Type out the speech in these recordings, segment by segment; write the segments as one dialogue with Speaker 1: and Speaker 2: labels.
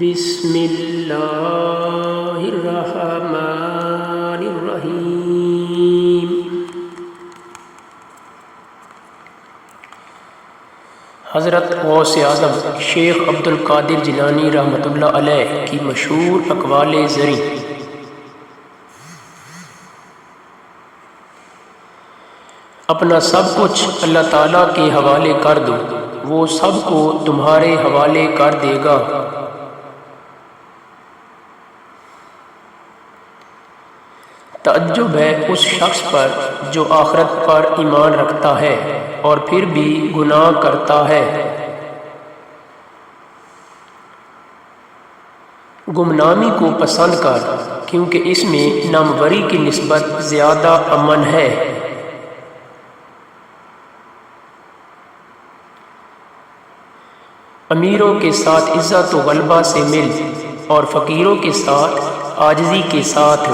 Speaker 1: بسم اللہ الرحمن الرحیم۔ حضرت غوث اعظم شیخ عبد القادر جیلانی رحمۃ اللہ علیہ کی مشہور اقوال زریں۔ اپنا سب کچھ اللہ تعالیٰ کے حوالے کر دو، وہ سب کو تمہارے حوالے کر دے گا۔ تعجب ہے اس شخص پر جو آخرت پر ایمان رکھتا ہے اور پھر بھی گناہ کرتا ہے۔ گمنامی کو پسند کر، کیونکہ اس میں ناموری کی نسبت زیادہ امن ہے۔ امیروں کے ساتھ عزت و غلبہ سے مل اور فقیروں کے ساتھ عاجزی کے ساتھ۔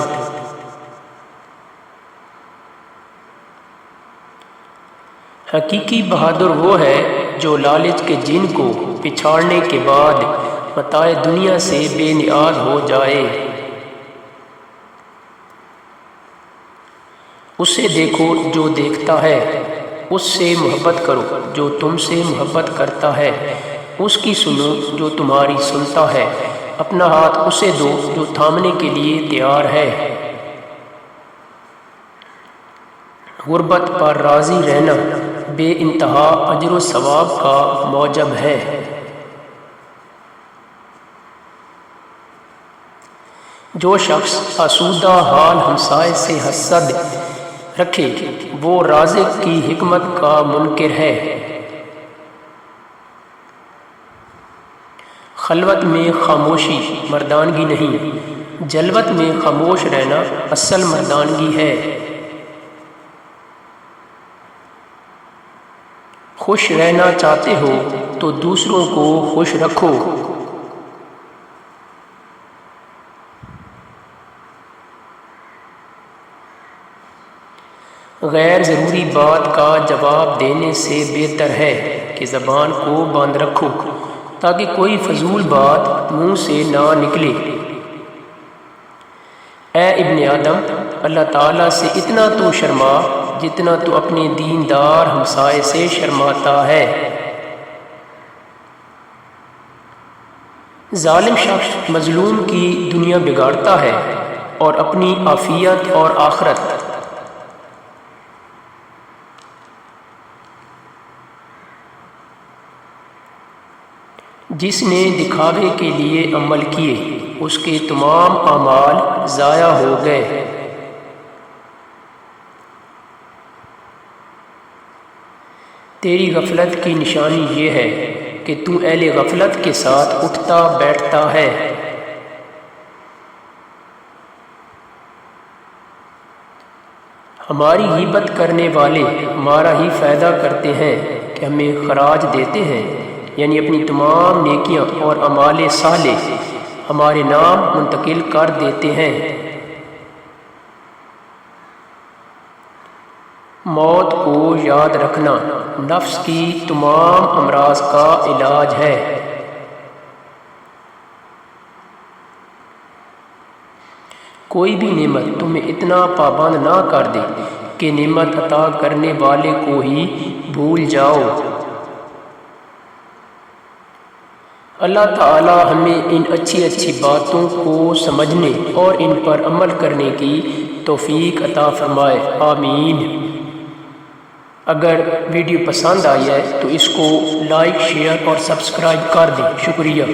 Speaker 1: حقیقی بہادر وہ ہے جو لالچ کے جن کو پچھاڑنے کے بعد متاع دنیا سے بے نیاز ہو جائے۔ اسے دیکھو جو دیکھتا ہے، اس سے محبت کرو جو تم سے محبت کرتا ہے، اس کی سنو جو تمہاری سنتا ہے، اپنا ہاتھ اسے دو جو تھامنے کے لیے تیار ہے۔ غربت پر راضی رہنا بے انتہا اجر و ثواب کا موجب ہے۔ جو شخص آسودہ حال ہمسائے سے حسد رکھے وہ رازق کی حکمت کا منکر ہے۔ خلوت میں خاموشی مردانگی نہیں، جلوت میں خاموش رہنا اصل مردانگی ہے۔ خوش رہنا چاہتے ہو تو دوسروں کو خوش رکھو۔ غیر ضروری بات کا جواب دینے سے بہتر ہے کہ زبان کو بند رکھو تاکہ کوئی فضول بات منہ سے نہ نکلے۔ اے ابن آدم، اللہ تعالیٰ سے اتنا تو شرما جتنا تو اپنے دیندار ہمسائے سے شرماتا ہے۔ ظالم شخص مظلوم کی دنیا بگاڑتا ہے اور اپنی عافیت اور آخرت۔ جس نے دکھاوے کے لیے عمل کیے اس کے تمام اعمال ضائع ہو گئے۔ تیری غفلت کی نشانی یہ ہے کہ تو اہل غفلت کے ساتھ اٹھتا بیٹھتا ہے۔ ہماری غیبت کرنے والے ہمارا ہی فائدہ کرتے ہیں کہ ہمیں خراج دیتے ہیں، یعنی اپنی تمام نیکیاں اور اعمال صالح ہمارے نام منتقل کر دیتے ہیں۔ موت کو یاد رکھنا نفس کی تمام امراض کا علاج ہے۔ کوئی بھی نعمت تمہیں اتنا پابند نہ کر دے کہ نعمت عطا کرنے والے کو ہی بھول جاؤ۔ اللہ تعالی ہمیں ان اچھی اچھی باتوں کو سمجھنے اور ان پر عمل کرنے کی توفیق عطا فرمائے، آمین۔ اگر ویڈیو پسند آئی ہے تو اس کو لائک، شیئر اور سبسکرائب کر دیں۔ شکریہ۔